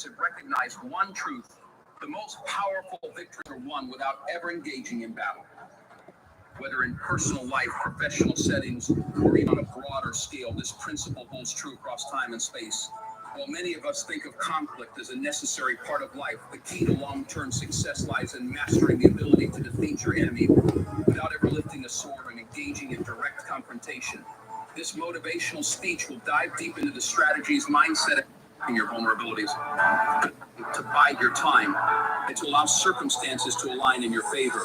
dreamers have recognized one truth: the most powerful victories are won without ever engaging in battle. Whether in personal life, professional settings, or even on a broader scale, this principle holds true across time and space. While many of us think of conflict as a necessary part of life, the key to long-term success lies in mastering the ability to defeat your enemy without ever lifting a sword and engaging in direct confrontation. This motivational speech will dive deep into the strategies, mindset, and your vulnerabilities to bide your time and to allow circumstances to align in your favor.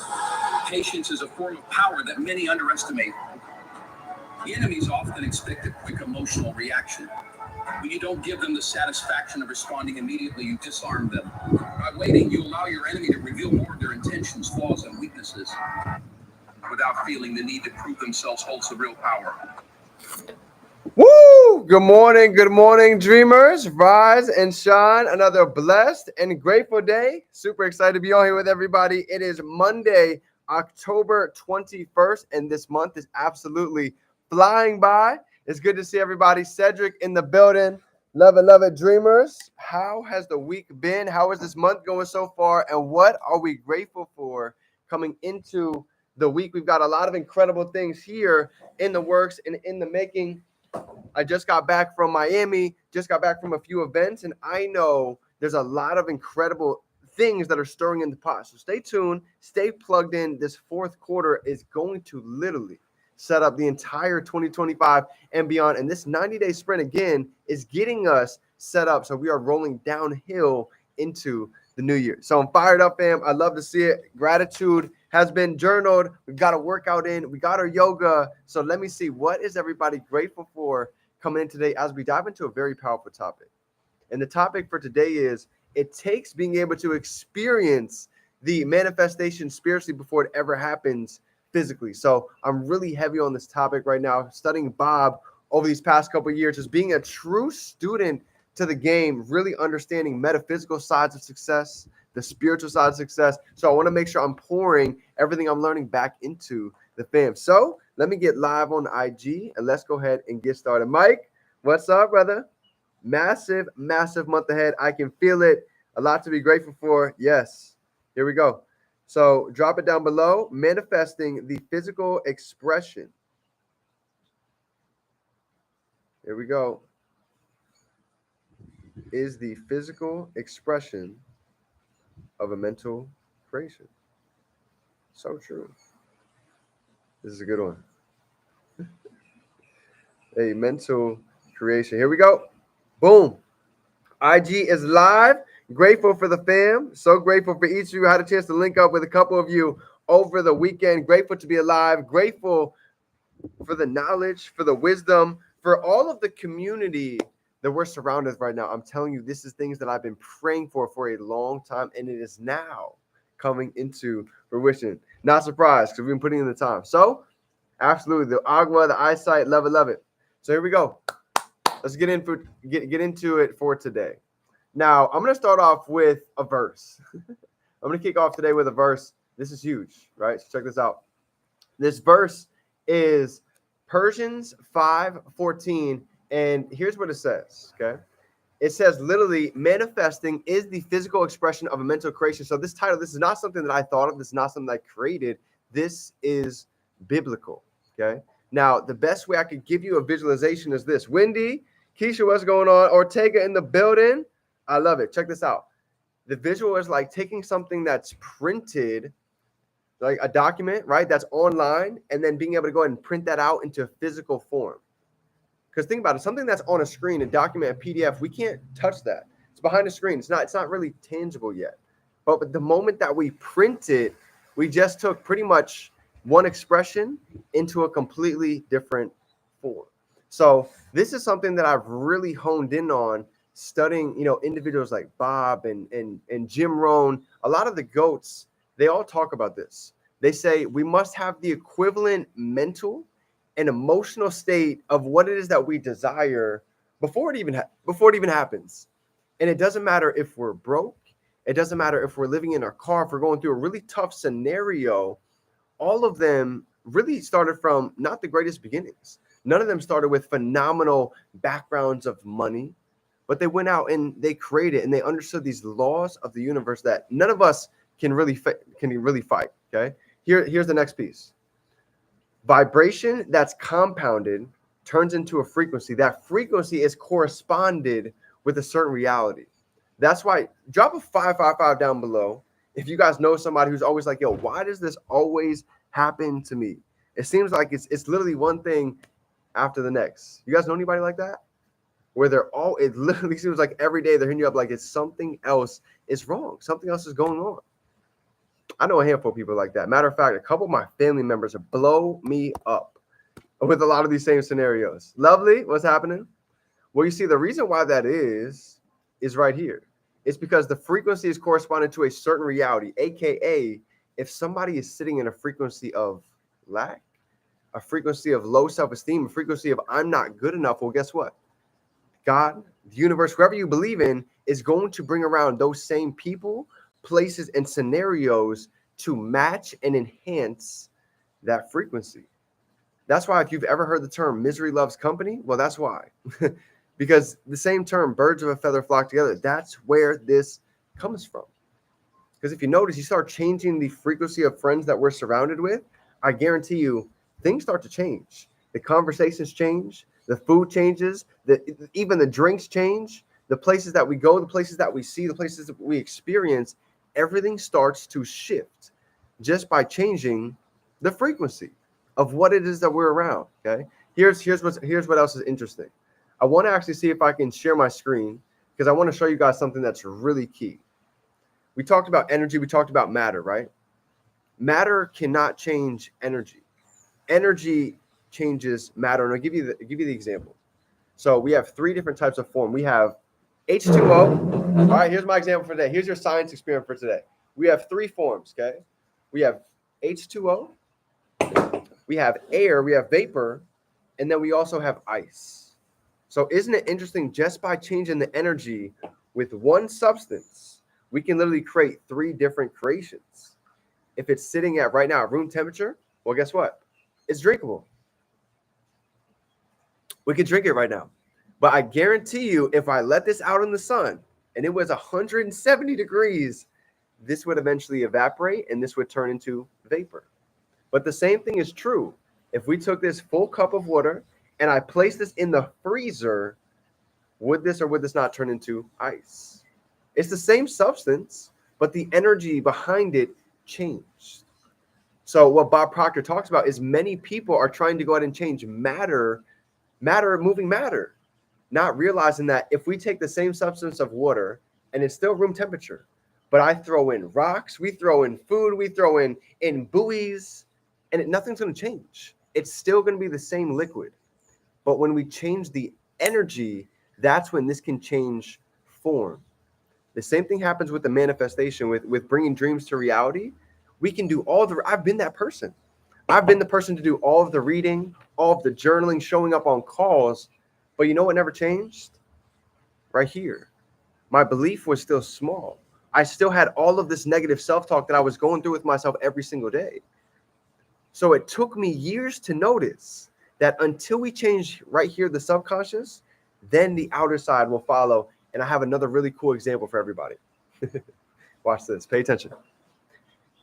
Patience is a form of power that many underestimate. The enemies often expect a quick emotional reaction. When you don't give them the satisfaction of responding immediately, you disarm them. By waiting, you allow your enemy to reveal more of their intentions, flaws, and weaknesses. Without feeling the need to prove themselves holds the real power. Woo! Good morning, dreamers. Rise and shine. Another blessed and grateful day. Super excited to be on here with everybody. It is Monday, October 21st, and this month is absolutely flying by. It's good to see everybody. Cedric in the building. Love it, dreamers. How has the week been? How is this month going so far? And what are we grateful for coming into the week? We've got a lot of incredible things here in the works and in the making. I just got back from Miami, just got back from a few events, and I know there's a lot of incredible things that are stirring in the pot. So stay tuned, stay plugged in. This fourth quarter is going to literally set up the entire 2025 and beyond. And this 90-day sprint, again, is getting us set up. So we are rolling downhill into the new year. So I'm fired up, fam. I love to see it. Gratitude has been journaled. We've got a workout in. We got our yoga. So let me see, what is everybody grateful for coming in today as we dive into a very powerful topic. And the topic for today is, it takes being able to experience the manifestation spiritually before it ever happens physically. So I'm really heavy on this topic right now, studying Bob over these past couple of years, just being a true student to the game, really understanding metaphysical sides of success, the spiritual side of success. So I want to make sure I'm pouring everything I'm learning back into the fam. So let me get live on IG and let's go ahead and get started. Mike, what's up, brother? Massive month ahead. I can feel it. A lot to be grateful for. Yes. Here we go. So drop it down below. Manifesting the physical expression. Here we go. Is the physical expression of a mental creation. So true. This is a good one. A mental creation. Here we go. Boom. IG is live. Grateful for the fam. So grateful for each of you. I had a chance to link up with a couple of you over the weekend. Grateful to be alive. Grateful for the knowledge, for the wisdom, for all of the community that we're surrounded with right now. I'm telling you, this is things that I've been praying for a long time, and it is now coming into fruition. Not surprised, because we've been putting in the time. So, absolutely, the agua, the eyesight, love it. So here we go. Let's get into it for today. Now, I'm going to start off with a verse. I'm going to kick off today with a verse. This is huge, right? So check this out. This verse is Persians 5:14. And here's what it says, okay? It says literally, manifesting is the physical expression of a mental creation. So this title, this is not something that I thought of. This is not something I created. This is biblical, okay? Now, the best way I could give you a visualization is this. Wendy, Keisha, what's going on? Ortega in the building. I love it. Check this out. The visual is like taking something that's printed, like a document, right? That's online, and then being able to go ahead and print that out into physical form. Because think about it, something that's on a screen, a document, a PDF, we can't touch that. It's behind the screen. It's not really tangible yet. But the moment that we print it, we just took pretty much one expression into a completely different form. So this is something that I've really honed in on studying, individuals like Bob and Jim Rohn. A lot of the GOATs, they all talk about this. They say we must have the equivalent mental an emotional state of what it is that we desire before it even happens. And it doesn't matter if we're broke. It doesn't matter if we're living in our car, if we're going through a really tough scenario. All of them really started from not the greatest beginnings. None of them started with phenomenal backgrounds of money, but they went out and they created and they understood these laws of the universe that none of us can really fight. Okay, here's the next piece. Vibration that's compounded turns into a frequency. That frequency is corresponded with a certain reality. That's why drop a 555 down below if you guys know somebody who's always like, yo, why does this always happen to me? It seems like it's literally one thing after the next. You guys know anybody like that? Where it literally seems like every day they're hitting you up like it's something else is wrong. Something else is going on. I know a handful of people like that. Matter of fact, a couple of my family members blow me up with a lot of these same scenarios. Lovely, what's happening? Well, you see, the reason why that is right here. It's because the frequency is corresponding to a certain reality, aka if somebody is sitting in a frequency of lack, a frequency of low self-esteem, a frequency of I'm not good enough, well, guess what? God, the universe, whoever you believe in, is going to bring around those same people, places, and scenarios to match and enhance that frequency. That's why if you've ever heard the term misery loves company, well, that's why. Because the same term, birds of a feather flock together, that's where this comes from. Because if you notice, you start changing the frequency of friends that we're surrounded with, I guarantee you, things start to change. The conversations change, the food changes, even the drinks change, the places that we go, the places that we see, the places that we experience, everything starts to shift just by changing the frequency of what it is that we're around. Okay. Here's what else is interesting. I want to actually see if I can share my screen because I want to show you guys something that's really key. We talked about energy. We talked about matter, right? Matter cannot change energy. Energy changes matter. And I'll give you the example. So we have three different types of form. We have H2O. All right, here's my example for today. Here's your science experiment for today. We have three forms, okay? We have H2O, we have air, we have vapor, and then we also have ice. So isn't it interesting, just by changing the energy with one substance, we can literally create three different creations. If it's sitting at right now room temperature, well, guess what? It's drinkable. We can drink it right now. But I guarantee you, if I let this out in the sun and it was 170 degrees, this would eventually evaporate and this would turn into vapor. But the same thing is true. If we took this full cup of water and I placed this in the freezer, would this or would this not turn into ice? It's the same substance, but the energy behind it changed. So what Bob Proctor talks about is many people are trying to go ahead and change matter, moving matter, not realizing that if we take the same substance of water and it's still room temperature, but I throw in rocks, we throw in food, we throw in buoys, and nothing's going to change. It's still going to be the same liquid. But when we change the energy, that's when this can change form. The same thing happens with the manifestation, with bringing dreams to reality. We can do I've been that person. I've been the person to do all of the reading, all of the journaling, showing up on calls. But you know what never changed? Right here. My belief was still small. I still had all of this negative self-talk that I was going through with myself every single day. So it took me years to notice that until we change right here, the subconscious, then the outer side will follow. And I have another really cool example for everybody. Watch this. Pay attention.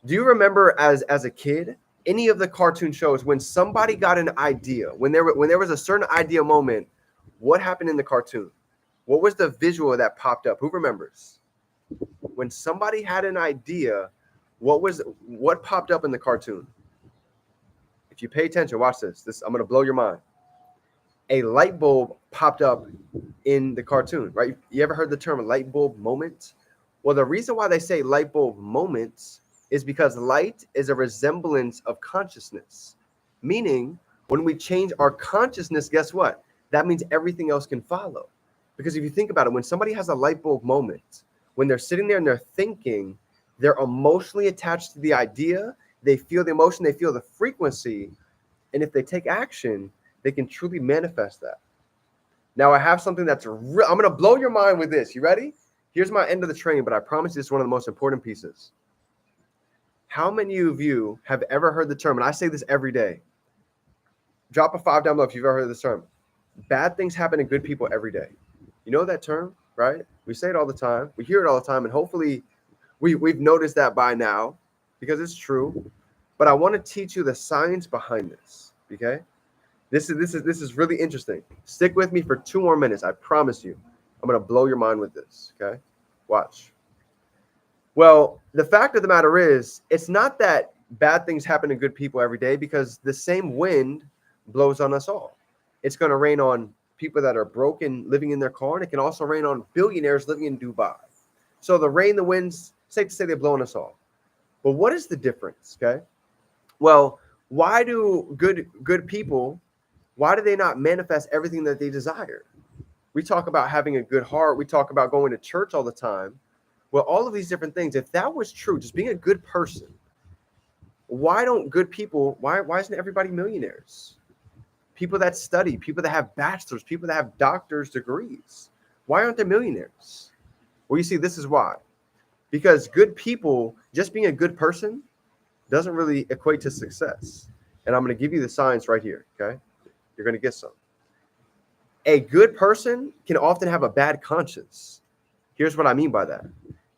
Do you remember as a kid, any of the cartoon shows, when somebody got an idea, when there was a certain idea moment, what happened in the cartoon? What was the visual that popped up? Who remembers? When somebody had an idea, what popped up in the cartoon? If you pay attention, watch this. I'm going to blow your mind. A light bulb popped up in the cartoon, right? You ever heard the term light bulb moment? Well, the reason why they say light bulb moments is because light is a resemblance of consciousness. Meaning, when we change our consciousness, guess what? That means everything else can follow. Because if you think about it, when somebody has a light bulb moment, when they're sitting there and they're thinking, they're emotionally attached to the idea, they feel the emotion, they feel the frequency, and if they take action, they can truly manifest that. Now, I have something that's I'm going to blow your mind with this. You ready? Here's my end of the training, but I promise you this is one of the most important pieces. How many of you have ever heard the term, and I say this every day, drop a 5 down below if you've ever heard this term, bad things happen to good people every day. You know that term, right? We say it all the time. We hear it all the time. And hopefully we've noticed that by now because it's true. But I want to teach you the science behind this. Okay. This is really interesting. Stick with me for 2 more minutes. I promise you. I'm going to blow your mind with this. Okay. Watch. Well, the fact of the matter is, it's not that bad things happen to good people every day because the same wind blows on us all. It's going to rain on people that are broken living in their car, and it can also rain on billionaires living in Dubai. So the rain, the winds, safe to say they blow on us all. But what is the difference? Okay. Well, why do good people, why do they not manifest everything that they desire? We talk about having a good heart. We talk about going to church all the time. Well, all of these different things, if that was true, just being a good person, why don't good people, why isn't everybody millionaires? People that study, people that have bachelors, people that have doctor's degrees. Why aren't they millionaires? Well, you see, this is why. Because good people, just being a good person, doesn't really equate to success. And I'm going to give you the science right here, okay? You're going to get some. A good person can often have a bad conscience. Here's what I mean by that.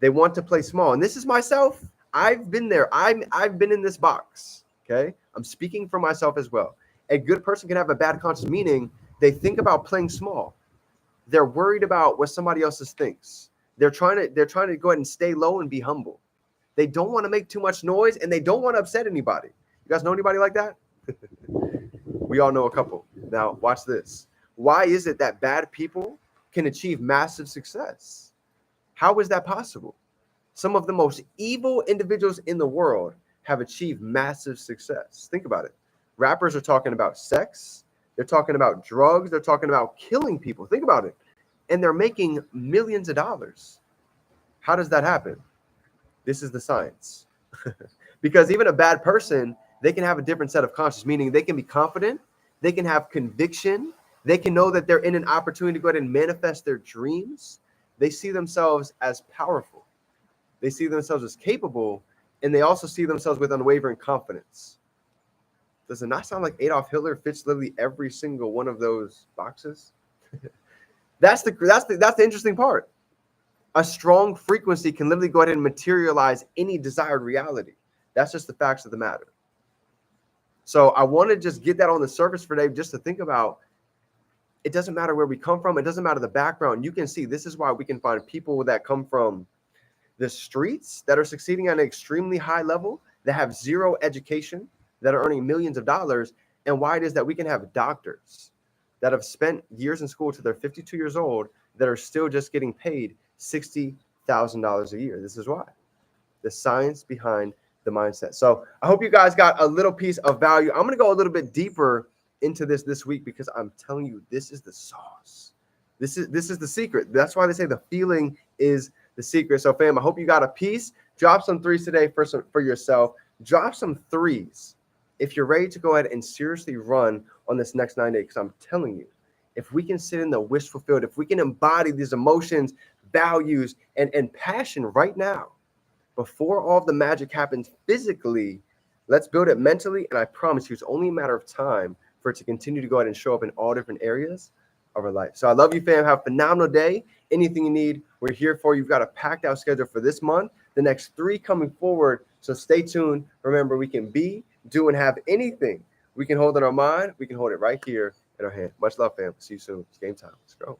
They want to play small. And this is myself. I've been there. I've been in this box, okay? I'm speaking for myself as well. A good person can have a bad conscience, meaning they think about playing small. They're worried about what somebody else thinks. They're trying to go ahead and stay low and be humble. They don't want to make too much noise, and they don't want to upset anybody. You guys know anybody like that? We all know a couple. Now, watch this. Why is it that bad people can achieve massive success? How is that possible? Some of the most evil individuals in the world have achieved massive success. Think about it. Rappers are talking about sex. They're talking about drugs. They're talking about killing people. Think about it. And they're making millions of dollars. How does that happen? This is the science. Because even a bad person, they can have a different set of conscience, meaning they can be confident. They can have conviction. They can know that they're in an opportunity to go ahead and manifest their dreams. They see themselves as powerful. They see themselves as capable, and they also see themselves with unwavering confidence. Does it not sound like Adolf Hitler fits literally every single one of those boxes? That's the interesting part. A strong frequency can literally go ahead and materialize any desired reality. That's just the facts of the matter. So I want to just get that on the surface for today, just to think about. It doesn't matter where we come from. It doesn't matter the background. You can see this is why we can find people that come from the streets that are succeeding at an extremely high level, that have zero education, that are earning millions of dollars, and why it is that we can have doctors that have spent years in school till they're 52 years old that are still just getting paid $60,000 a year. This is why. The science behind the mindset. So I hope you guys got a little piece of value. I'm going to go a little bit deeper into this week because I'm telling you, this is the sauce. This is the secret. That's why they say the feeling is the secret. So fam, I hope you got a piece. Drop some threes today for yourself. Drop some threes if you're ready to go ahead and seriously run on this next 9 days. Because I'm telling you, if we can sit in the wish fulfilled, if we can embody these emotions, values, and passion right now, before all of the magic happens physically, let's build it mentally. And I promise you, it's only a matter of time for it to continue to go ahead and show up in all different areas of our life. So I love you, fam. Have a phenomenal day. Anything you need, we're here for you. You've got a packed out schedule for this month, the next 3 coming forward. So stay tuned. Remember, we can be, do, and have anything we can hold in our mind. We can hold it right here in our hand. Much love, fam. See you soon. It's game time. Let's go.